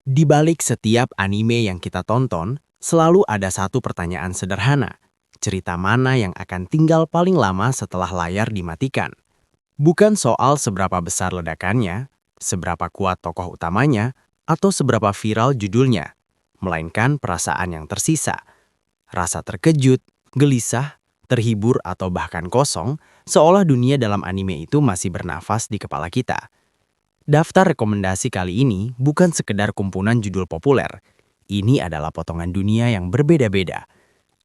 Di balik setiap anime yang kita tonton, selalu ada satu pertanyaan sederhana. Cerita mana yang akan tinggal paling lama setelah layar dimatikan? Bukan soal seberapa besar ledakannya, seberapa kuat tokoh utamanya, atau seberapa viral judulnya, melainkan perasaan yang tersisa. Rasa terkejut, gelisah, terhibur, atau bahkan kosong, seolah dunia dalam anime itu masih bernafas di kepala kita. Daftar rekomendasi kali ini bukan sekedar kumpulan judul populer. Ini adalah potongan dunia yang berbeda-beda.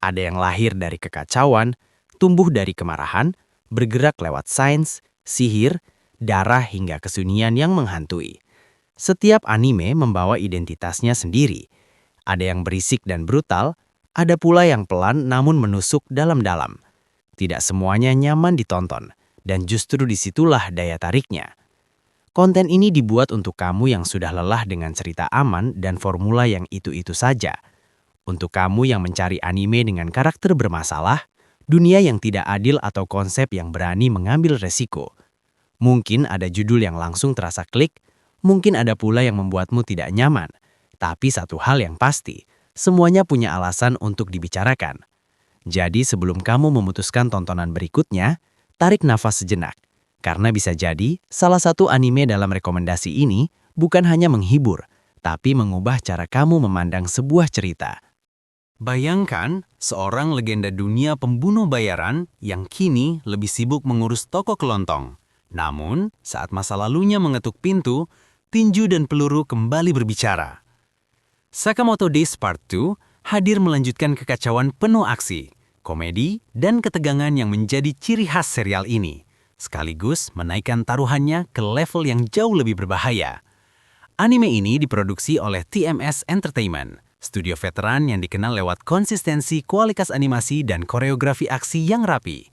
Ada yang lahir dari kekacauan, tumbuh dari kemarahan, bergerak lewat sains, sihir, darah hingga kesunyian yang menghantui. Setiap anime membawa identitasnya sendiri. Ada yang berisik dan brutal, ada pula yang pelan namun menusuk dalam-dalam. Tidak semuanya nyaman ditonton, dan justru disitulah daya tariknya. Konten ini dibuat untuk kamu yang sudah lelah dengan cerita aman dan formula yang itu-itu saja. Untuk kamu yang mencari anime dengan karakter bermasalah, dunia yang tidak adil atau konsep yang berani mengambil resiko. Mungkin ada judul yang langsung terasa klik, mungkin ada pula yang membuatmu tidak nyaman. Tapi satu hal yang pasti, semuanya punya alasan untuk dibicarakan. Jadi sebelum kamu memutuskan tontonan berikutnya, tarik nafas sejenak. Karena bisa jadi, salah satu anime dalam rekomendasi ini bukan hanya menghibur, tapi mengubah cara kamu memandang sebuah cerita. Bayangkan seorang legenda dunia pembunuh bayaran yang kini lebih sibuk mengurus toko kelontong. Namun, saat masa lalunya mengetuk pintu, tinju dan peluru kembali berbicara. Sakamoto Days Part 2 hadir melanjutkan kekacauan penuh aksi, komedi, dan ketegangan yang menjadi ciri khas serial ini, sekaligus menaikkan taruhannya ke level yang jauh lebih berbahaya. Anime ini diproduksi oleh TMS Entertainment, studio veteran yang dikenal lewat konsistensi kualitas animasi dan koreografi aksi yang rapi.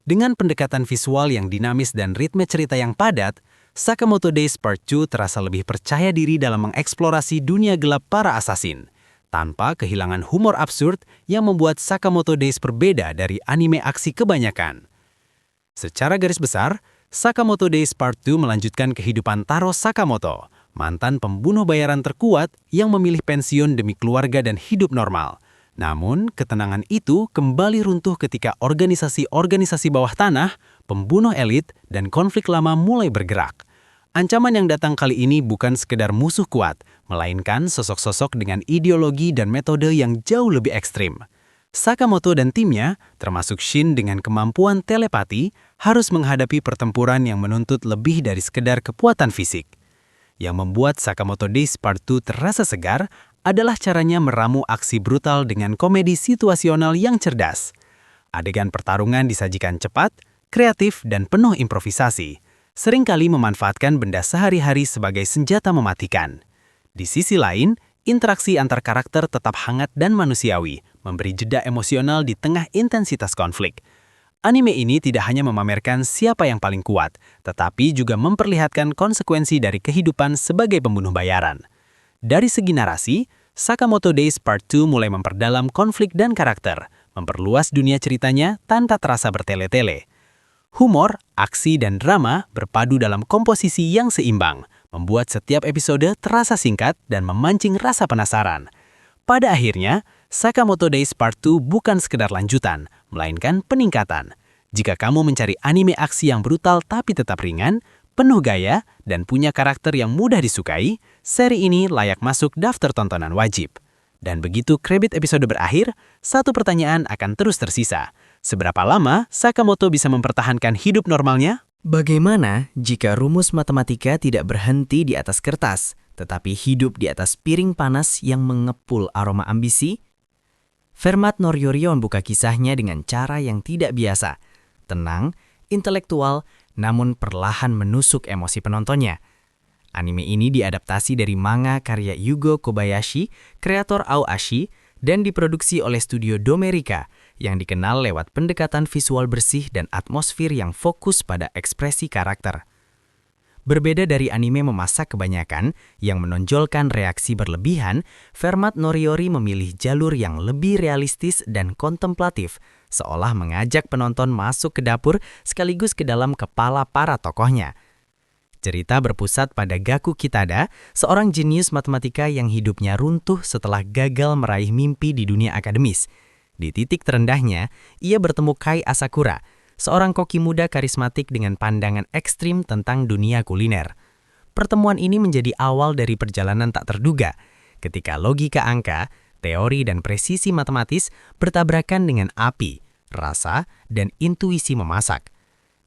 Dengan pendekatan visual yang dinamis dan ritme cerita yang padat, Sakamoto Days Part 2 terasa lebih percaya diri dalam mengeksplorasi dunia gelap para asasin, tanpa kehilangan humor absurd yang membuat Sakamoto Days berbeda dari anime aksi kebanyakan. Secara garis besar, Sakamoto Days Part 2 melanjutkan kehidupan Taro Sakamoto, mantan pembunuh bayaran terkuat yang memilih pensiun demi keluarga dan hidup normal. Namun, ketenangan itu kembali runtuh ketika organisasi-organisasi bawah tanah, pembunuh elit, dan konflik lama mulai bergerak. Ancaman yang datang kali ini bukan sekedar musuh kuat, melainkan sosok-sosok dengan ideologi dan metode yang jauh lebih ekstrim. Sakamoto dan timnya, termasuk Shin dengan kemampuan telepati, harus menghadapi pertempuran yang menuntut lebih dari sekedar kekuatan fisik. Yang membuat Sakamoto Days Part 2 terasa segar adalah caranya meramu aksi brutal dengan komedi situasional yang cerdas. Adegan pertarungan disajikan cepat, kreatif, dan penuh improvisasi, seringkali memanfaatkan benda sehari-hari sebagai senjata mematikan. Di sisi lain, interaksi antar karakter tetap hangat dan manusiawi, memberi jeda emosional di tengah intensitas konflik. Anime ini tidak hanya memamerkan siapa yang paling kuat, tetapi juga memperlihatkan konsekuensi dari kehidupan sebagai pembunuh bayaran. Dari segi narasi, Sakamoto Days Part 2 mulai memperdalam konflik dan karakter, memperluas dunia ceritanya tanpa terasa bertele-tele. Humor, aksi, dan drama berpadu dalam komposisi yang seimbang, membuat setiap episode terasa singkat dan memancing rasa penasaran. Pada akhirnya, Sakamoto Days Part 2 bukan sekedar lanjutan, melainkan peningkatan. Jika kamu mencari anime aksi yang brutal tapi tetap ringan, penuh gaya, dan punya karakter yang mudah disukai, seri ini layak masuk daftar tontonan wajib. Dan begitu kredit episode berakhir, satu pertanyaan akan terus tersisa. Seberapa lama Sakamoto bisa mempertahankan hidup normalnya? Bagaimana jika rumus matematika tidak berhenti di atas kertas, tetapi hidup di atas piring panas yang mengepul aroma ambisi? Fermat Noryori membuka kisahnya dengan cara yang tidak biasa, tenang, intelektual, namun perlahan menusuk emosi penontonnya. Anime ini diadaptasi dari manga karya Yugo Kobayashi, kreator Aoashi, dan diproduksi oleh studio Domerica yang dikenal lewat pendekatan visual bersih dan atmosfer yang fokus pada ekspresi karakter. Berbeda dari anime memasak kebanyakan yang menonjolkan reaksi berlebihan, Fermat Noryori memilih jalur yang lebih realistis dan kontemplatif, seolah mengajak penonton masuk ke dapur sekaligus ke dalam kepala para tokohnya. Cerita berpusat pada Gaku Kitada, seorang jenius matematika yang hidupnya runtuh setelah gagal meraih mimpi di dunia akademis. Di titik terendahnya, ia bertemu Kai Asakura, seorang koki muda karismatik dengan pandangan ekstrim tentang dunia kuliner. Pertemuan ini menjadi awal dari perjalanan tak terduga, ketika logika angka, teori dan presisi matematis bertabrakan dengan api, rasa, dan intuisi memasak.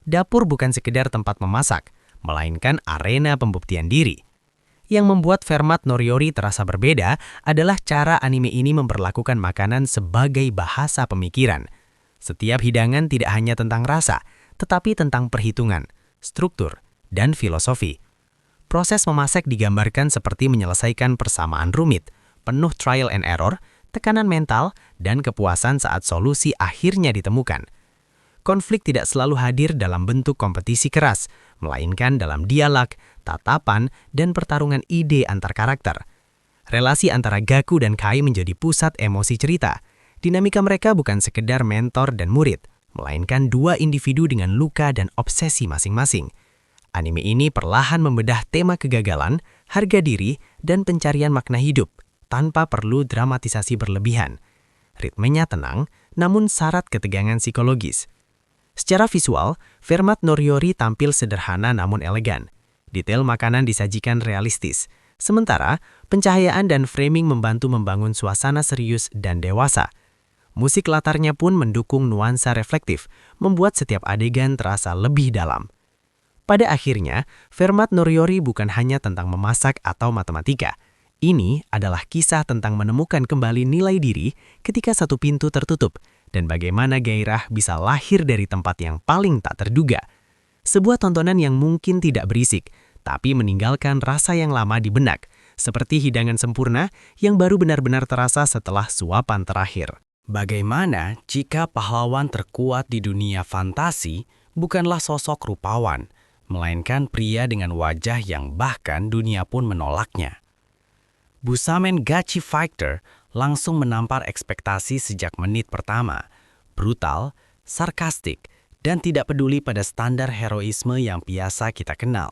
Dapur bukan sekedar tempat memasak, melainkan arena pembuktian diri. Yang membuat Fermat Noriori terasa berbeda adalah cara anime ini memperlakukan makanan sebagai bahasa pemikiran. Setiap hidangan tidak hanya tentang rasa, tetapi tentang perhitungan, struktur, dan filosofi. Proses memasak digambarkan seperti menyelesaikan persamaan rumit, penuh trial and error, tekanan mental, dan kepuasan saat solusi akhirnya ditemukan. Konflik tidak selalu hadir dalam bentuk kompetisi keras, melainkan dalam dialog, tatapan, dan pertarungan ide antar karakter. Relasi antara Gaku dan Kai menjadi pusat emosi cerita. Dinamika mereka bukan sekedar mentor dan murid, melainkan dua individu dengan luka dan obsesi masing-masing. Anime ini perlahan membedah tema kegagalan, harga diri, dan pencarian makna hidup, tanpa perlu dramatisasi berlebihan. Ritmenya tenang, namun syarat ketegangan psikologis. Secara visual, Fermat Noriori tampil sederhana namun elegan. Detail makanan disajikan realistis, sementara pencahayaan dan framing membantu membangun suasana serius dan dewasa. Musik latarnya pun mendukung nuansa reflektif, membuat setiap adegan terasa lebih dalam. Pada akhirnya, Fermat Noriori bukan hanya tentang memasak atau matematika. Ini adalah kisah tentang menemukan kembali nilai diri ketika satu pintu tertutup, dan bagaimana gairah bisa lahir dari tempat yang paling tak terduga. Sebuah tontonan yang mungkin tidak berisik, tapi meninggalkan rasa yang lama di benak, seperti hidangan sempurna yang baru benar-benar terasa setelah suapan terakhir. Bagaimana jika pahlawan terkuat di dunia fantasi bukanlah sosok rupawan, melainkan pria dengan wajah yang bahkan dunia pun menolaknya? Busamen Gachi Fighter langsung menampar ekspektasi sejak menit pertama, brutal, sarkastik, dan tidak peduli pada standar heroisme yang biasa kita kenal.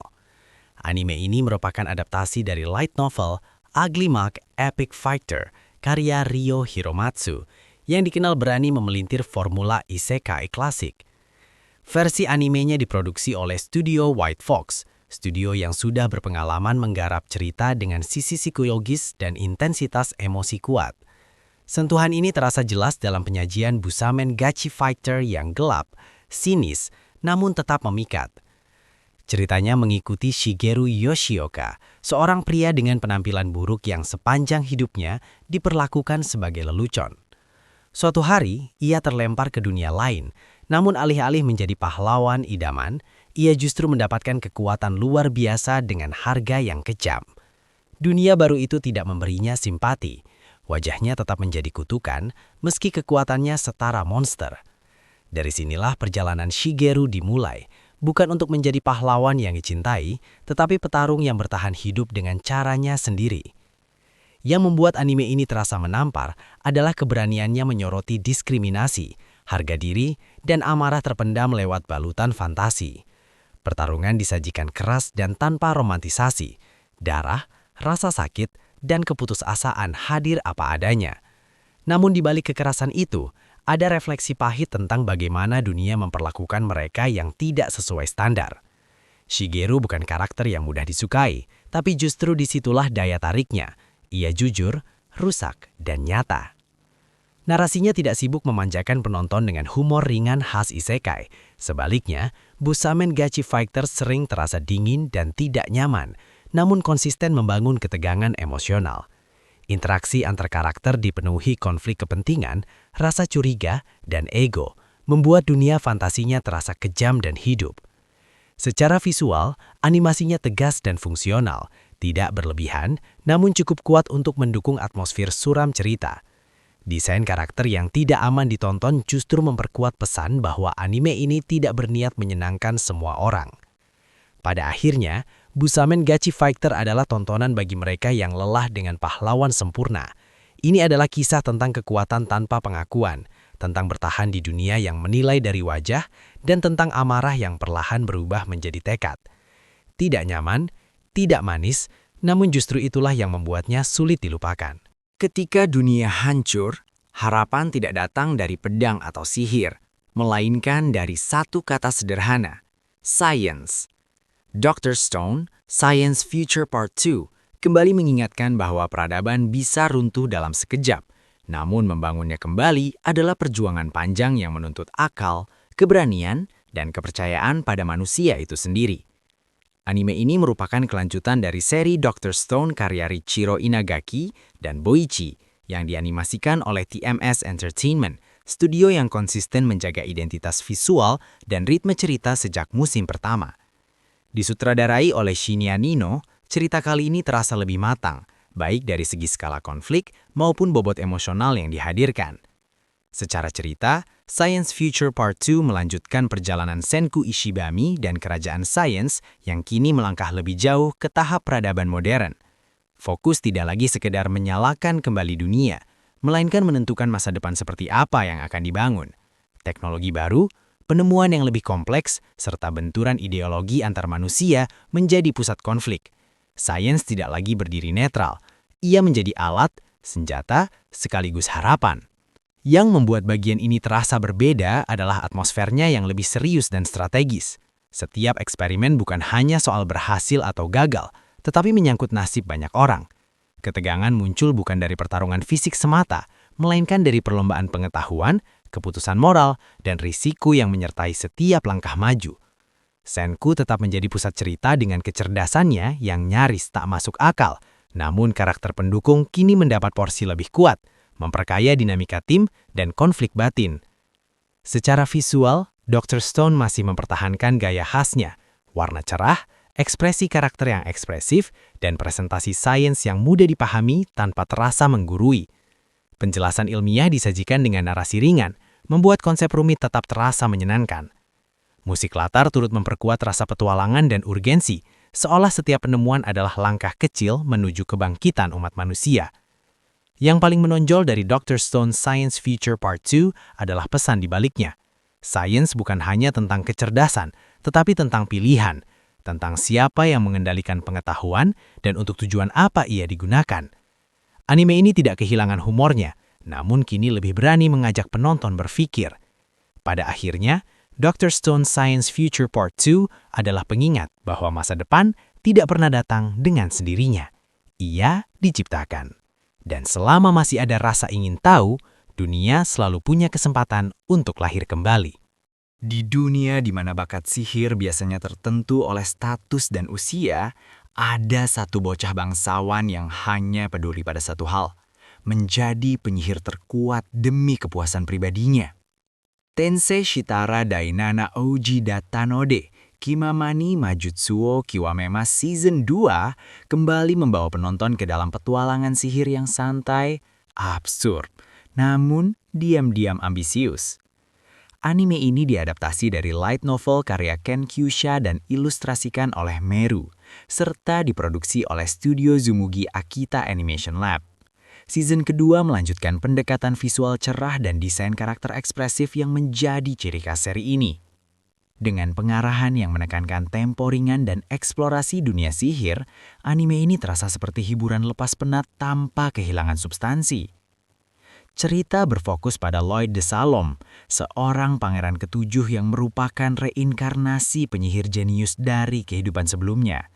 Anime ini merupakan adaptasi dari light novel Ugly Mark Epic Fighter karya Ryo Hiromatsu yang dikenal berani memelintir formula isekai klasik. Versi animenya diproduksi oleh studio White Fox, studio yang sudah berpengalaman menggarap cerita dengan sisi psikologis dan intensitas emosi kuat. Sentuhan ini terasa jelas dalam penyajian Busamen Gachi Fighter yang gelap, sinis, namun tetap memikat. Ceritanya mengikuti Shigeru Yoshioka, seorang pria dengan penampilan buruk yang sepanjang hidupnya diperlakukan sebagai lelucon. Suatu hari, ia terlempar ke dunia lain, namun alih-alih menjadi pahlawan idaman, ia justru mendapatkan kekuatan luar biasa dengan harga yang kejam. Dunia baru itu tidak memberinya simpati. Wajahnya tetap menjadi kutukan, meski kekuatannya setara monster. Dari sinilah perjalanan Shigeru dimulai, bukan untuk menjadi pahlawan yang dicintai, tetapi petarung yang bertahan hidup dengan caranya sendiri. Yang membuat anime ini terasa menampar adalah keberaniannya menyoroti diskriminasi, harga diri, dan amarah terpendam lewat balutan fantasi. Pertarungan disajikan keras dan tanpa romantisasi. Darah, rasa sakit, dan keputusasaan hadir apa adanya. Namun di balik kekerasan itu, ada refleksi pahit tentang bagaimana dunia memperlakukan mereka yang tidak sesuai standar. Shigeru bukan karakter yang mudah disukai, tapi justru disitulah daya tariknya. Ia jujur, rusak, dan nyata. Narasinya tidak sibuk memanjakan penonton dengan humor ringan khas isekai. Sebaliknya, Busamen Gachi Fighter sering terasa dingin dan tidak nyaman, namun konsisten membangun ketegangan emosional. Interaksi antar karakter dipenuhi konflik kepentingan, rasa curiga, dan ego, membuat dunia fantasinya terasa kejam dan hidup. Secara visual, animasinya tegas dan fungsional, tidak berlebihan, namun cukup kuat untuk mendukung atmosfer suram cerita. Desain karakter yang tidak aman ditonton justru memperkuat pesan bahwa anime ini tidak berniat menyenangkan semua orang. Pada akhirnya, Busamen Gachi Fighter adalah tontonan bagi mereka yang lelah dengan pahlawan sempurna. Ini adalah kisah tentang kekuatan tanpa pengakuan, tentang bertahan di dunia yang menilai dari wajah, dan tentang amarah yang perlahan berubah menjadi tekad. Tidak nyaman, tidak manis, namun justru itulah yang membuatnya sulit dilupakan. Ketika dunia hancur, harapan tidak datang dari pedang atau sihir, melainkan dari satu kata sederhana, science. Dr. Stone, Science Future Part 2, kembali mengingatkan bahwa peradaban bisa runtuh dalam sekejap, namun membangunnya kembali adalah perjuangan panjang yang menuntut akal, keberanian, dan kepercayaan pada manusia itu sendiri. Anime ini merupakan kelanjutan dari seri Dr. Stone karya Riichiro Inagaki dan Boichi yang dianimasikan oleh TMS Entertainment, studio yang konsisten menjaga identitas visual dan ritme cerita sejak musim pertama. Disutradarai oleh Shinya Nino, cerita kali ini terasa lebih matang, baik dari segi skala konflik maupun bobot emosional yang dihadirkan. Secara cerita, Science Future Part 2 melanjutkan perjalanan Senku Ishibami dan kerajaan sains yang kini melangkah lebih jauh ke tahap peradaban modern. Fokus tidak lagi sekedar menyalakan kembali dunia, melainkan menentukan masa depan seperti apa yang akan dibangun. Teknologi baru, penemuan yang lebih kompleks, serta benturan ideologi antar manusia menjadi pusat konflik. Sains tidak lagi berdiri netral, ia menjadi alat, senjata, sekaligus harapan. Yang membuat bagian ini terasa berbeda adalah atmosfernya yang lebih serius dan strategis. Setiap eksperimen bukan hanya soal berhasil atau gagal, tetapi menyangkut nasib banyak orang. Ketegangan muncul bukan dari pertarungan fisik semata, melainkan dari perlombaan pengetahuan, keputusan moral, dan risiko yang menyertai setiap langkah maju. Senku tetap menjadi pusat cerita dengan kecerdasannya yang nyaris tak masuk akal, namun karakter pendukung kini mendapat porsi lebih kuat, memperkaya dinamika tim dan konflik batin. Secara visual, Dr. Stone masih mempertahankan gaya khasnya, warna cerah, ekspresi karakter yang ekspresif, dan presentasi sains yang mudah dipahami tanpa terasa menggurui. Penjelasan ilmiah disajikan dengan narasi ringan, membuat konsep rumit tetap terasa menyenangkan. Musik latar turut memperkuat rasa petualangan dan urgensi, seolah setiap penemuan adalah langkah kecil menuju kebangkitan umat manusia. Yang paling menonjol dari Dr. Stone Science Future Part 2 adalah pesan di baliknya. Sains bukan hanya tentang kecerdasan, tetapi tentang pilihan, tentang siapa yang mengendalikan pengetahuan dan untuk tujuan apa ia digunakan. Anime ini tidak kehilangan humornya, namun kini lebih berani mengajak penonton berpikir. Pada akhirnya, Dr. Stone Science Future Part 2 adalah pengingat bahwa masa depan tidak pernah datang dengan sendirinya. Ia diciptakan. Dan selama masih ada rasa ingin tahu, dunia selalu punya kesempatan untuk lahir kembali. Di dunia di mana bakat sihir biasanya tertentu oleh status dan usia, ada satu bocah bangsawan yang hanya peduli pada satu hal, menjadi penyihir terkuat demi kepuasan pribadinya. Tensei Shitara Dainana Ouji Datanode, Kimamani Majutsuo Kiwamema Season 2 kembali membawa penonton ke dalam petualangan sihir yang santai, absurd, namun diam-diam ambisius. Anime ini diadaptasi dari light novel karya Ken Kyusha dan ilustrasikan oleh Meru, serta diproduksi oleh studio Zumugi Akita Animation Lab. Season kedua melanjutkan pendekatan visual cerah dan desain karakter ekspresif yang menjadi ciri khas seri ini. Dengan pengarahan yang menekankan tempo ringan dan eksplorasi dunia sihir, anime ini terasa seperti hiburan lepas penat tanpa kehilangan substansi. Cerita berfokus pada Lloyd de Salom, seorang pangeran ketujuh yang merupakan reinkarnasi penyihir jenius dari kehidupan sebelumnya.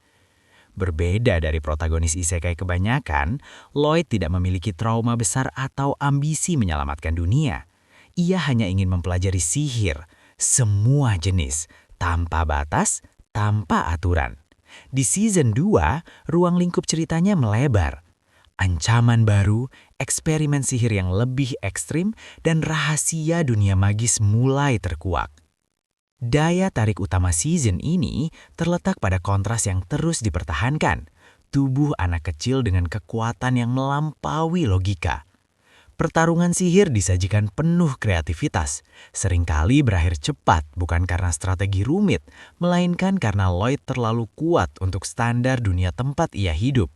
Berbeda dari protagonis isekai kebanyakan, Lloyd tidak memiliki trauma besar atau ambisi menyelamatkan dunia. Ia hanya ingin mempelajari sihir, semua jenis, tanpa batas, tanpa aturan. Di season 2, ruang lingkup ceritanya melebar. Ancaman baru, eksperimen sihir yang lebih ekstrim, dan rahasia dunia magis mulai terkuak. Daya tarik utama season ini terletak pada kontras yang terus dipertahankan, tubuh anak kecil dengan kekuatan yang melampaui logika. Pertarungan sihir disajikan penuh kreativitas, seringkali berakhir cepat bukan karena strategi rumit, melainkan karena Lloyd terlalu kuat untuk standar dunia tempat ia hidup.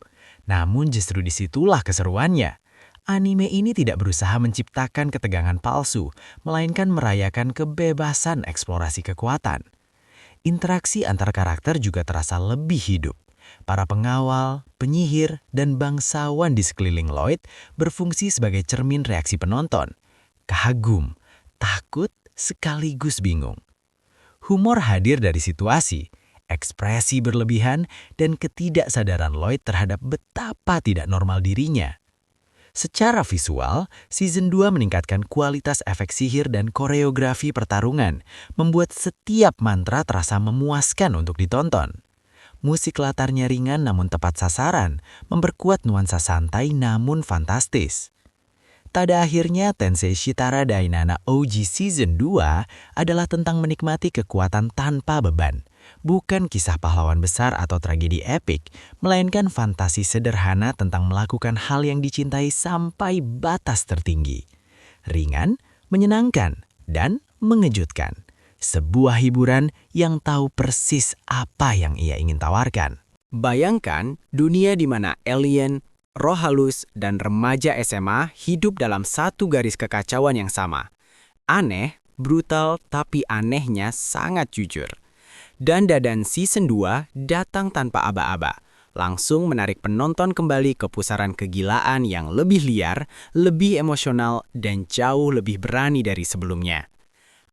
Namun justru disitulah keseruannya. Anime ini tidak berusaha menciptakan ketegangan palsu, melainkan merayakan kebebasan eksplorasi kekuatan. Interaksi antar karakter juga terasa lebih hidup. Para pengawal, penyihir, dan bangsawan di sekeliling Lloyd berfungsi sebagai cermin reaksi penonton. Kagum, takut, sekaligus bingung. Humor hadir dari situasi, ekspresi berlebihan, dan ketidaksadaran Lloyd terhadap betapa tidak normal dirinya. Secara visual, Season 2 meningkatkan kualitas efek sihir dan koreografi pertarungan, membuat setiap mantra terasa memuaskan untuk ditonton. Musik latarnya ringan namun tepat sasaran, memperkuat nuansa santai namun fantastis. Pada akhirnya, Tensei Shitara Dainana OG Season 2 adalah tentang menikmati kekuatan tanpa beban. Bukan kisah pahlawan besar atau tragedi epik, melainkan fantasi sederhana tentang melakukan hal yang dicintai sampai batas tertinggi. Ringan, menyenangkan, dan mengejutkan. Sebuah hiburan yang tahu persis apa yang ia ingin tawarkan. Bayangkan dunia di mana alien, roh halus, dan remaja SMA hidup dalam satu garis kekacauan yang sama. Aneh, brutal, tapi anehnya sangat jujur. Dan Dadan Season 2 datang tanpa aba-aba, langsung menarik penonton kembali ke pusaran kegilaan yang lebih liar, lebih emosional, dan jauh lebih berani dari sebelumnya.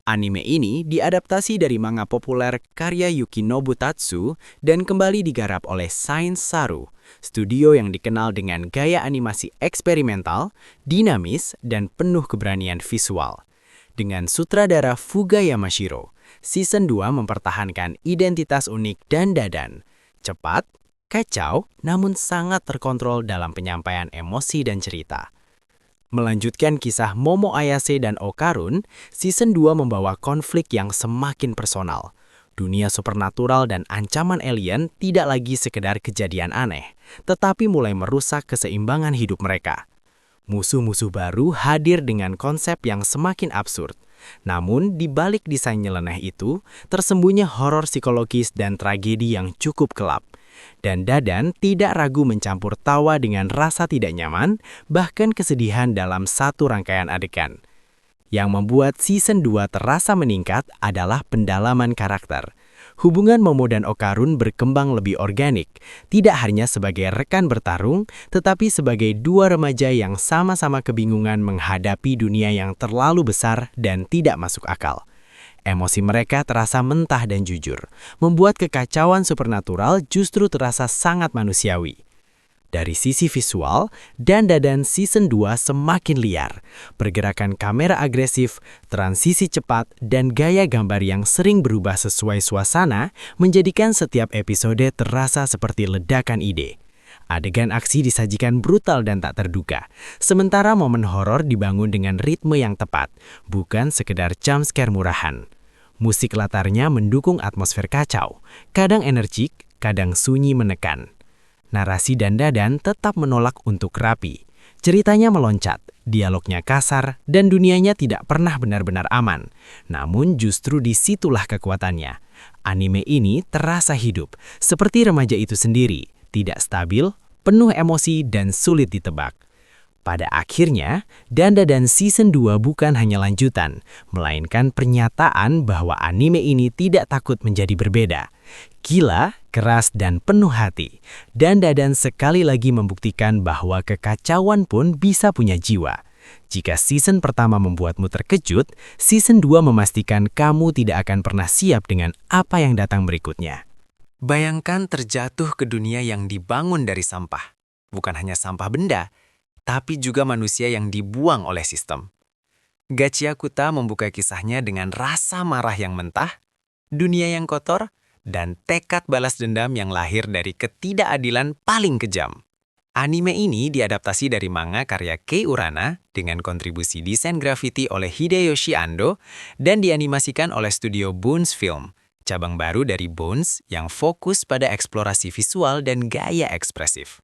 Anime ini diadaptasi dari manga populer karya Yukinobu Tatsu dan kembali digarap oleh Science Saru, studio yang dikenal dengan gaya animasi eksperimental, dinamis, dan penuh keberanian visual. Dengan sutradara Fuga Yamashiro, Season 2 mempertahankan identitas unik dan Dadan. Cepat, kacau, namun sangat terkontrol dalam penyampaian emosi dan cerita. Melanjutkan kisah Momo Ayase dan Okarun, Season 2 membawa konflik yang semakin personal. Dunia supernatural dan ancaman alien tidak lagi sekedar kejadian aneh, tetapi mulai merusak keseimbangan hidup mereka. Musuh-musuh baru hadir dengan konsep yang semakin absurd. Namun, di balik desain nyeleneh itu, tersembunyi horor psikologis dan tragedi yang cukup gelap. Dan Dadan tidak ragu mencampur tawa dengan rasa tidak nyaman, bahkan kesedihan dalam satu rangkaian adegan. Yang membuat Season 2 terasa meningkat adalah pendalaman karakter. Hubungan Momo dan Okarun berkembang lebih organik, tidak hanya sebagai rekan bertarung, tetapi sebagai dua remaja yang sama-sama kebingungan menghadapi dunia yang terlalu besar dan tidak masuk akal. Emosi mereka terasa mentah dan jujur, membuat kekacauan supernatural justru terasa sangat manusiawi. Dari sisi visual, Dan Dadan Season 2 semakin liar. Pergerakan kamera agresif, transisi cepat, dan gaya gambar yang sering berubah sesuai suasana menjadikan setiap episode terasa seperti ledakan ide. Adegan aksi disajikan brutal dan tak terduga, sementara momen horor dibangun dengan ritme yang tepat, bukan sekedar jumpscare murahan. Musik latarnya mendukung atmosfer kacau, kadang energik, kadang sunyi menekan. Narasi Dan Dadan tetap menolak untuk rapi. Ceritanya meloncat, dialognya kasar, dan dunianya tidak pernah benar-benar aman. Namun justru disitulah kekuatannya. Anime ini terasa hidup, seperti remaja itu sendiri, tidak stabil, penuh emosi, dan sulit ditebak. Pada akhirnya, Dan Dadan Season 2 bukan hanya lanjutan, melainkan pernyataan bahwa anime ini tidak takut menjadi berbeda. Gila, keras, dan penuh hati. Dan Dadan sekali lagi membuktikan bahwa kekacauan pun bisa punya jiwa. Jika season pertama membuatmu terkejut, Season 2 memastikan kamu tidak akan pernah siap dengan apa yang datang berikutnya. Bayangkan terjatuh ke dunia yang dibangun dari sampah. Bukan hanya sampah benda, tapi juga manusia yang dibuang oleh sistem. Gachiakuta membuka kisahnya dengan rasa marah yang mentah, dunia yang kotor, dan tekad balas dendam yang lahir dari ketidakadilan paling kejam. Anime ini diadaptasi dari manga karya Kei Urana dengan kontribusi desain grafiti oleh Hideyoshi Ando dan dianimasikan oleh studio Bones Film, cabang baru dari Bones yang fokus pada eksplorasi visual dan gaya ekspresif.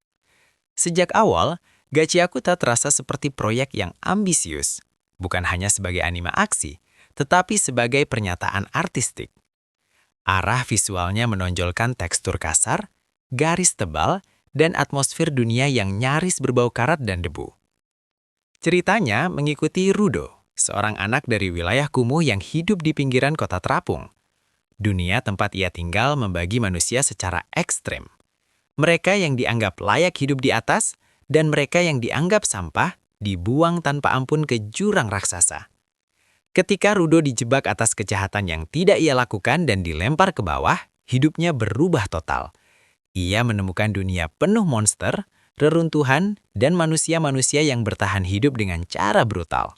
Sejak awal, Gachiakuta terasa seperti proyek yang ambisius, bukan hanya sebagai anime aksi, tetapi sebagai pernyataan artistik. Arah visualnya menonjolkan tekstur kasar, garis tebal, dan atmosfer dunia yang nyaris berbau karat dan debu. Ceritanya mengikuti Rudo, seorang anak dari wilayah kumuh yang hidup di pinggiran kota terapung. Dunia tempat ia tinggal membagi manusia secara ekstrem. Mereka yang dianggap layak hidup di atas, dan mereka yang dianggap sampah dibuang tanpa ampun ke jurang raksasa. Ketika Rudo dijebak atas kejahatan yang tidak ia lakukan dan dilempar ke bawah, hidupnya berubah total. Ia menemukan dunia penuh monster, reruntuhan, dan manusia-manusia yang bertahan hidup dengan cara brutal.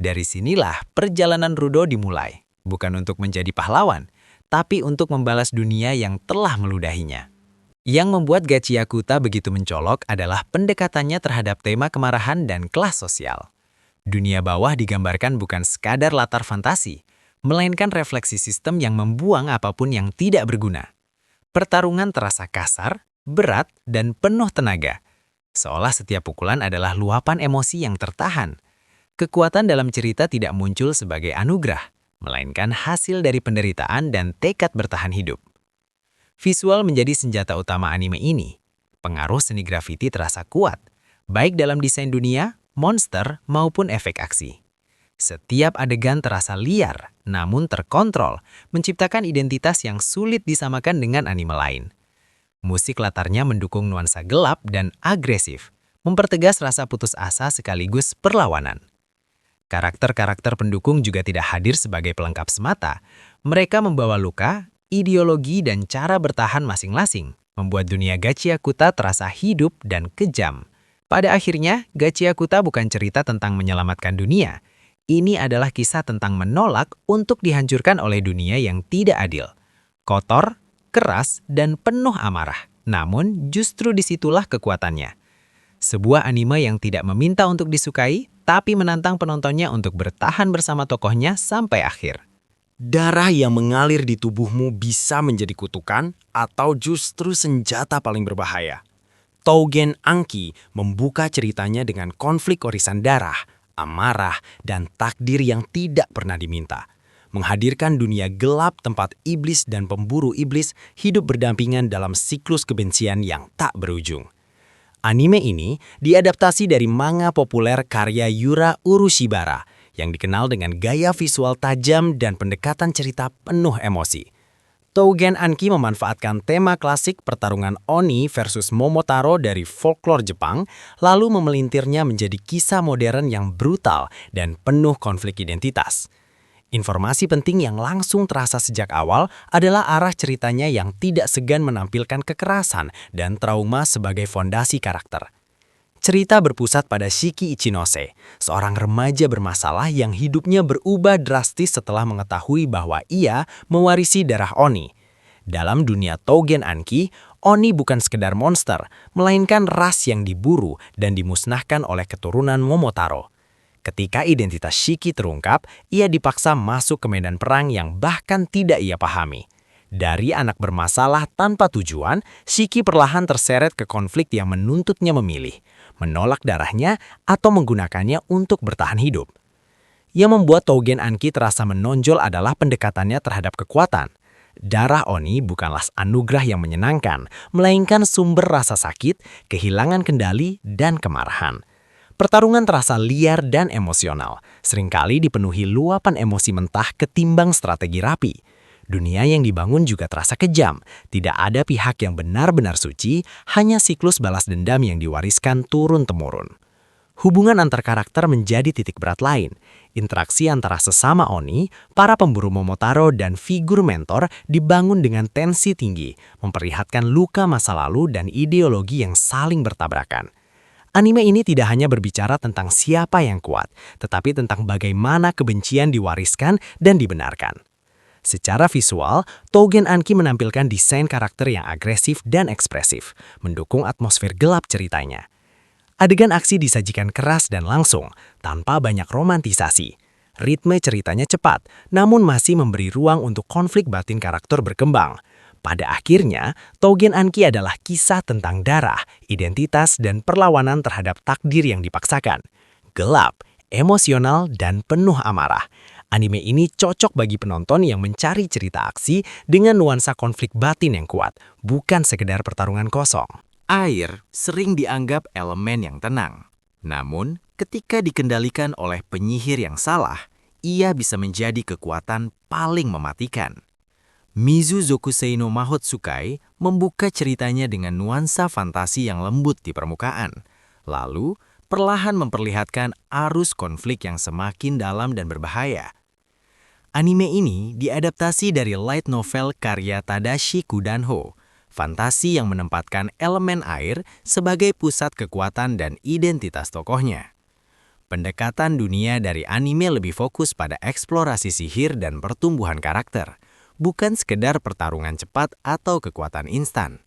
Dari sinilah perjalanan Rudo dimulai, bukan untuk menjadi pahlawan, tapi untuk membalas dunia yang telah meludahinya. Yang membuat Gachiakuta begitu mencolok adalah pendekatannya terhadap tema kemarahan dan kelas sosial. Dunia bawah digambarkan bukan sekadar latar fantasi, melainkan refleksi sistem yang membuang apapun yang tidak berguna. Pertarungan terasa kasar, berat, dan penuh tenaga. Seolah setiap pukulan adalah luapan emosi yang tertahan. Kekuatan dalam cerita tidak muncul sebagai anugerah, melainkan hasil dari penderitaan dan tekad bertahan hidup. Visual menjadi senjata utama anime ini. Pengaruh seni grafiti terasa kuat, baik dalam desain dunia, monster, maupun efek aksi. Setiap adegan terasa liar, namun terkontrol, menciptakan identitas yang sulit disamakan dengan anime lain. Musik latarnya mendukung nuansa gelap dan agresif, mempertegas rasa putus asa sekaligus perlawanan. Karakter-karakter pendukung juga tidak hadir sebagai pelengkap semata. Mereka membawa luka, ideologi, dan cara bertahan masing-masing, membuat dunia Gachiakuta terasa hidup dan kejam. Pada akhirnya, Gachiakuta bukan cerita tentang menyelamatkan dunia. Ini adalah kisah tentang menolak untuk dihancurkan oleh dunia yang tidak adil. Kotor, keras, dan penuh amarah. Namun, justru disitulah kekuatannya. Sebuah anime yang tidak meminta untuk disukai, tapi menantang penontonnya untuk bertahan bersama tokohnya sampai akhir. Darah yang mengalir di tubuhmu bisa menjadi kutukan atau justru senjata paling berbahaya. Tougen Anki membuka ceritanya dengan konflik warisan darah, amarah, dan takdir yang tidak pernah diminta. Menghadirkan dunia gelap tempat iblis dan pemburu iblis hidup berdampingan dalam siklus kebencian yang tak berujung. Anime ini diadaptasi dari manga populer karya Yura Urushibara yang dikenal dengan gaya visual tajam dan pendekatan cerita penuh emosi. Tougen Anki memanfaatkan tema klasik pertarungan Oni versus Momotaro dari folklore Jepang, lalu memelintirnya menjadi kisah modern yang brutal dan penuh konflik identitas. Informasi penting yang langsung terasa sejak awal adalah arah ceritanya yang tidak segan menampilkan kekerasan dan trauma sebagai fondasi karakter. Cerita berpusat pada Shiki Ichinose, seorang remaja bermasalah yang hidupnya berubah drastis setelah mengetahui bahwa ia mewarisi darah Oni. Dalam dunia Tougen Anki, Oni bukan sekedar monster, melainkan ras yang diburu dan dimusnahkan oleh keturunan Momotaro. Ketika identitas Shiki terungkap, ia dipaksa masuk ke medan perang yang bahkan tidak ia pahami. Dari anak bermasalah tanpa tujuan, Shiki perlahan terseret ke konflik yang menuntutnya memilih, menolak darahnya atau menggunakannya untuk bertahan hidup. Yang membuat Tougen Anki terasa menonjol adalah pendekatannya terhadap kekuatan. Darah Oni bukanlah anugerah yang menyenangkan, melainkan sumber rasa sakit, kehilangan kendali, dan kemarahan. Pertarungan terasa liar dan emosional, seringkali dipenuhi luapan emosi mentah ketimbang strategi rapi. Dunia yang dibangun juga terasa kejam, tidak ada pihak yang benar-benar suci, hanya siklus balas dendam yang diwariskan turun-temurun. Hubungan antar karakter menjadi titik berat lain. Interaksi antara sesama Oni, para pemburu Momotaro, dan figur mentor dibangun dengan tensi tinggi, memperlihatkan luka masa lalu dan ideologi yang saling bertabrakan. Anime ini tidak hanya berbicara tentang siapa yang kuat, tetapi tentang bagaimana kebencian diwariskan dan dibenarkan. Secara visual, Tougen Anki menampilkan desain karakter yang agresif dan ekspresif, mendukung atmosfer gelap ceritanya. Adegan aksi disajikan keras dan langsung, tanpa banyak romantisasi. Ritme ceritanya cepat, namun masih memberi ruang untuk konflik batin karakter berkembang. Pada akhirnya, Tougen Anki adalah kisah tentang darah, identitas, dan perlawanan terhadap takdir yang dipaksakan. Gelap, emosional, dan penuh amarah. Anime ini cocok bagi penonton yang mencari cerita aksi dengan nuansa konflik batin yang kuat, bukan sekedar pertarungan kosong. Air sering dianggap elemen yang tenang. Namun, ketika dikendalikan oleh penyihir yang salah, ia bisa menjadi kekuatan paling mematikan. Mizu Zokusei no Mahotsukai membuka ceritanya dengan nuansa fantasi yang lembut di permukaan, lalu perlahan memperlihatkan arus konflik yang semakin dalam dan berbahaya. Anime ini diadaptasi dari light novel karya Tadashi Kudanho, fantasi yang menempatkan elemen air sebagai pusat kekuatan dan identitas tokohnya. Pendekatan dunia dari anime lebih fokus pada eksplorasi sihir dan pertumbuhan karakter, bukan sekedar pertarungan cepat atau kekuatan instan.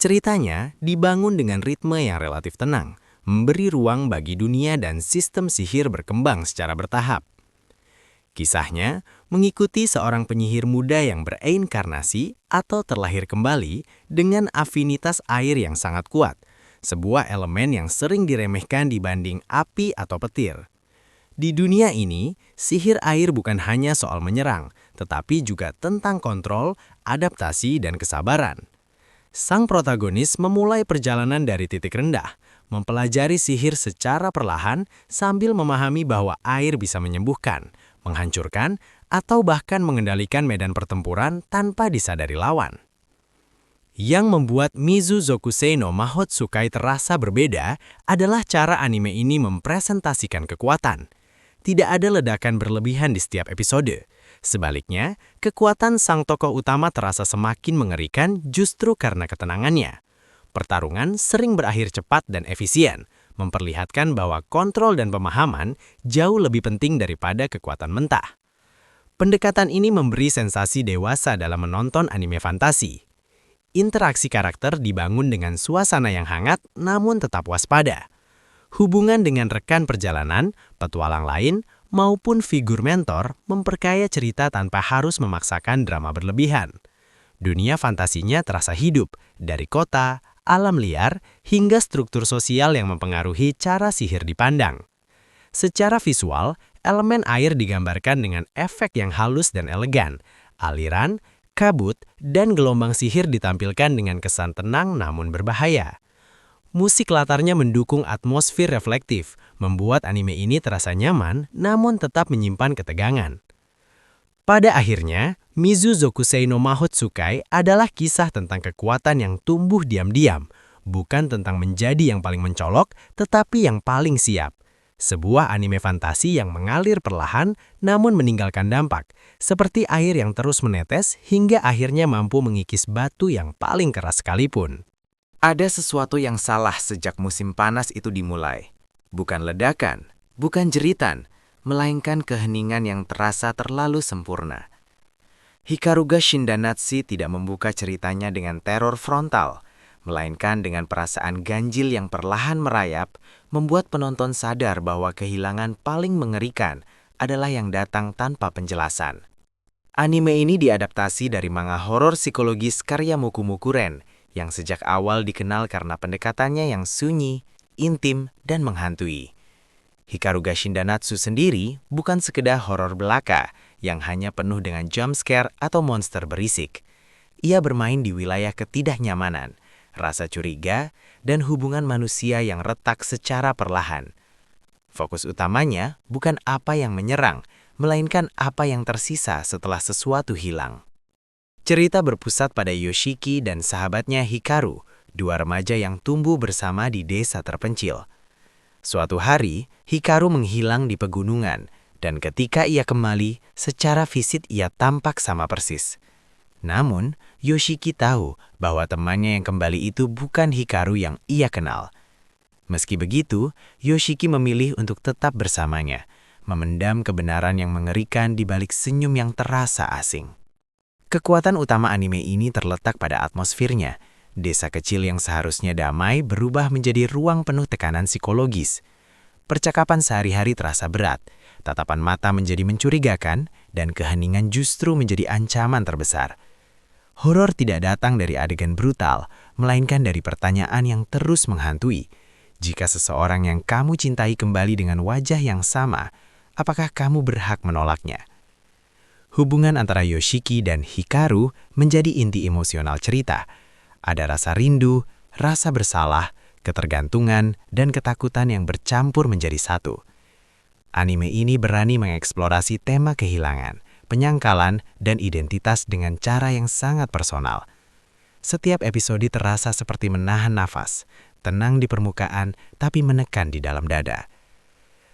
Ceritanya dibangun dengan ritme yang relatif tenang, memberi ruang bagi dunia dan sistem sihir berkembang secara bertahap. Kisahnya mengikuti seorang penyihir muda yang bereinkarnasi atau terlahir kembali dengan afinitas air yang sangat kuat, sebuah elemen yang sering diremehkan dibanding api atau petir. Di dunia ini, sihir air bukan hanya soal menyerang, tetapi juga tentang kontrol, adaptasi, dan kesabaran. Sang protagonis memulai perjalanan dari titik rendah, mempelajari sihir secara perlahan sambil memahami bahwa air bisa menyembuhkan, menghancurkan, atau bahkan mengendalikan medan pertempuran tanpa disadari lawan. Yang membuat Mizu Zokusei no Mahotsukai terasa berbeda adalah cara anime ini mempresentasikan kekuatan. Tidak ada ledakan berlebihan di setiap episode. Sebaliknya, kekuatan sang tokoh utama terasa semakin mengerikan justru karena ketenangannya. Pertarungan sering berakhir cepat dan efisien, memperlihatkan bahwa kontrol dan pemahaman jauh lebih penting daripada kekuatan mentah. Pendekatan ini memberi sensasi dewasa dalam menonton anime fantasi. Interaksi karakter dibangun dengan suasana yang hangat namun tetap waspada. Hubungan dengan rekan perjalanan, petualang lain, maupun figur mentor memperkaya cerita tanpa harus memaksakan drama berlebihan. Dunia fantasinya terasa hidup, dari kota, alam liar, hingga struktur sosial yang mempengaruhi cara sihir dipandang. Secara visual, elemen air digambarkan dengan efek yang halus dan elegan. Aliran, kabut, dan gelombang sihir ditampilkan dengan kesan tenang namun berbahaya. Musik latarnya mendukung atmosfer reflektif, membuat anime ini terasa nyaman namun tetap menyimpan ketegangan. Pada akhirnya, Mizu Zokusei no Mahotsukai adalah kisah tentang kekuatan yang tumbuh diam-diam, bukan tentang menjadi yang paling mencolok, tetapi yang paling siap. Sebuah anime fantasi yang mengalir perlahan namun meninggalkan dampak, seperti air yang terus menetes hingga akhirnya mampu mengikis batu yang paling keras sekalipun. Ada sesuatu yang salah sejak musim panas itu dimulai. Bukan ledakan, bukan jeritan, melainkan keheningan yang terasa terlalu sempurna. Hikaruga Shindanatsu tidak membuka ceritanya dengan teror frontal, melainkan dengan perasaan ganjil yang perlahan merayap, membuat penonton sadar bahwa kehilangan paling mengerikan adalah yang datang tanpa penjelasan. Anime ini diadaptasi dari manga horor psikologis karya Mukumuku Ren, yang sejak awal dikenal karena pendekatannya yang sunyi, intim, dan menghantui. Hikaruga Shindanatsu sendiri bukan sekedar horor belaka yang hanya penuh dengan jump scare atau monster berisik. Ia bermain di wilayah ketidaknyamanan, rasa curiga, dan hubungan manusia yang retak secara perlahan. Fokus utamanya bukan apa yang menyerang, melainkan apa yang tersisa setelah sesuatu hilang. Cerita berpusat pada Yoshiki dan sahabatnya Hikaru, dua remaja yang tumbuh bersama di desa terpencil. Suatu hari, Hikaru menghilang di pegunungan, dan ketika ia kembali, secara fisik ia tampak sama persis. Namun, Yoshiki tahu bahwa temannya yang kembali itu bukan Hikaru yang ia kenal. Meski begitu, Yoshiki memilih untuk tetap bersamanya, memendam kebenaran yang mengerikan di balik senyum yang terasa asing. Kekuatan utama anime ini terletak pada atmosfernya. Desa kecil yang seharusnya damai berubah menjadi ruang penuh tekanan psikologis. Percakapan sehari-hari terasa berat, tatapan mata menjadi mencurigakan, dan keheningan justru menjadi ancaman terbesar. Horor tidak datang dari adegan brutal, melainkan dari pertanyaan yang terus menghantui. Jika seseorang yang kamu cintai kembali dengan wajah yang sama, apakah kamu berhak menolaknya? Hubungan antara Yoshiki dan Hikaru menjadi inti emosional cerita. Ada rasa rindu, rasa bersalah, ketergantungan, dan ketakutan yang bercampur menjadi satu. Anime ini berani mengeksplorasi tema kehilangan, penyangkalan dan identitas dengan cara yang sangat personal. Setiap episode terasa seperti menahan nafas, tenang di permukaan tapi menekan di dalam dada.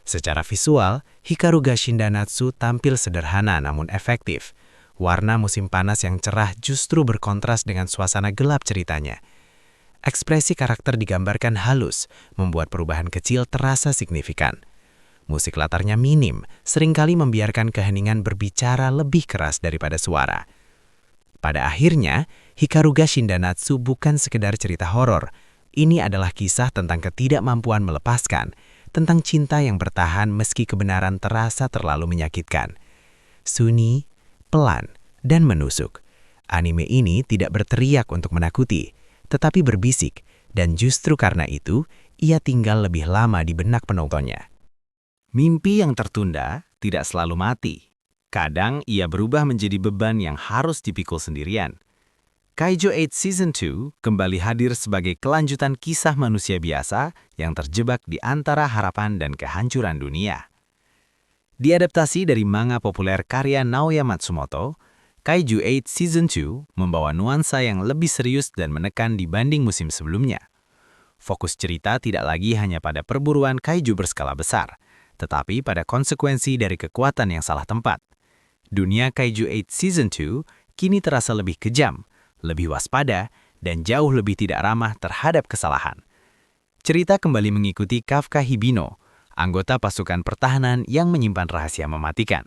Secara visual, Hikaru ga Shindanatsu tampil sederhana namun efektif. Warna musim panas yang cerah justru berkontras dengan suasana gelap ceritanya. Ekspresi karakter digambarkan halus, membuat perubahan kecil terasa signifikan. Musik latarnya minim, seringkali membiarkan keheningan berbicara lebih keras daripada suara. Pada akhirnya, Hikaru ga Shindanatsu bukan sekedar cerita horor. Ini adalah kisah tentang ketidakmampuan melepaskan, tentang cinta yang bertahan meski kebenaran terasa terlalu menyakitkan. Sunyi, pelan, dan menusuk. Anime ini tidak berteriak untuk menakuti, tetapi berbisik, dan justru karena itu, ia tinggal lebih lama di benak penontonnya. Mimpi yang tertunda tidak selalu mati. Kadang ia berubah menjadi beban yang harus dipikul sendirian. Kaiju 8 Season 2 kembali hadir sebagai kelanjutan kisah manusia biasa yang terjebak di antara harapan dan kehancuran dunia. Diadaptasi dari manga populer karya Naoya Matsumoto, Kaiju 8 Season 2 membawa nuansa yang lebih serius dan menekan dibanding musim sebelumnya. Fokus cerita tidak lagi hanya pada perburuan kaiju berskala besar, tetapi pada konsekuensi dari kekuatan yang salah tempat. Dunia Kaiju 8 Season 2 kini terasa lebih kejam, lebih waspada, dan jauh lebih tidak ramah terhadap kesalahan. Cerita kembali mengikuti Kafka Hibino, anggota pasukan pertahanan yang menyimpan rahasia mematikan.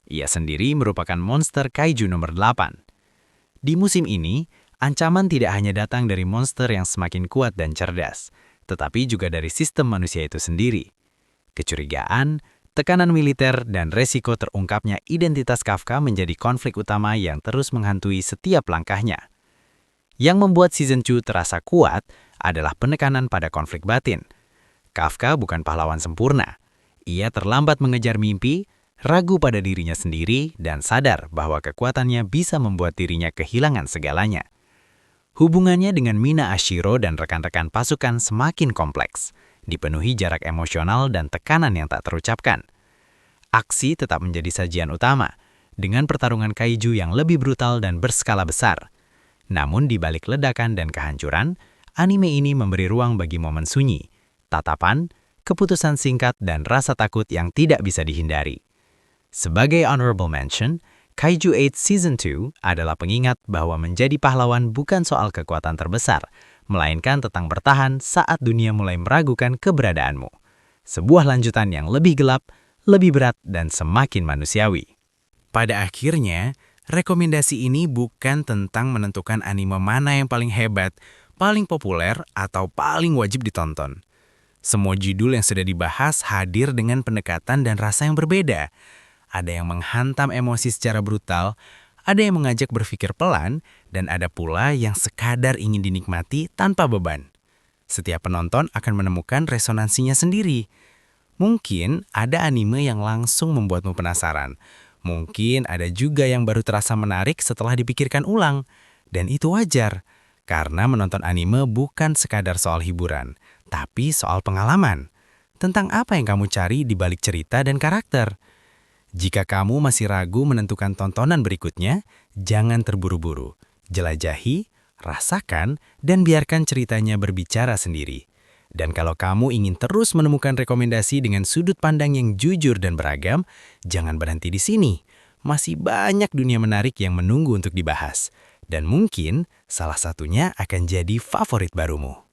Ia sendiri merupakan monster kaiju nomor 8. Di musim ini, ancaman tidak hanya datang dari monster yang semakin kuat dan cerdas, tetapi juga dari sistem manusia itu sendiri. Kecurigaan, tekanan militer, dan resiko terungkapnya identitas Kafka menjadi konflik utama yang terus menghantui setiap langkahnya. Yang membuat Season 2 terasa kuat adalah penekanan pada konflik batin. Kafka bukan pahlawan sempurna. Ia terlambat mengejar mimpi, ragu pada dirinya sendiri, dan sadar bahwa kekuatannya bisa membuat dirinya kehilangan segalanya. Hubungannya dengan Mina Ashiro dan rekan-rekan pasukan semakin kompleks, dipenuhi jarak emosional dan tekanan yang tak terucapkan. Aksi tetap menjadi sajian utama, dengan pertarungan kaiju yang lebih brutal dan berskala besar. Namun di balik ledakan dan kehancuran, anime ini memberi ruang bagi momen sunyi, tatapan, keputusan singkat, dan rasa takut yang tidak bisa dihindari. Sebagai honorable mention, Kaiju 8 Season 2 adalah pengingat bahwa menjadi pahlawan bukan soal kekuatan terbesar, melainkan tentang bertahan saat dunia mulai meragukan keberadaanmu. Sebuah lanjutan yang lebih gelap, lebih berat, dan semakin manusiawi. Pada akhirnya, rekomendasi ini bukan tentang menentukan anime mana yang paling hebat, paling populer, atau paling wajib ditonton. Semua judul yang sudah dibahas hadir dengan pendekatan dan rasa yang berbeda. Ada yang menghantam emosi secara brutal, ada yang mengajak berpikir pelan, dan ada pula yang sekadar ingin dinikmati tanpa beban. Setiap penonton akan menemukan resonansinya sendiri. Mungkin ada anime yang langsung membuatmu penasaran. Mungkin ada juga yang baru terasa menarik setelah dipikirkan ulang. Dan itu wajar, karena menonton anime bukan sekadar soal hiburan, tapi soal pengalaman. Tentang apa yang kamu cari di balik cerita dan karakter. Jika kamu masih ragu menentukan tontonan berikutnya, jangan terburu-buru. Jelajahi, rasakan, dan biarkan ceritanya berbicara sendiri. Dan kalau kamu ingin terus menemukan rekomendasi dengan sudut pandang yang jujur dan beragam, jangan berhenti di sini. Masih banyak dunia menarik yang menunggu untuk dibahas. Dan mungkin salah satunya akan jadi favorit barumu.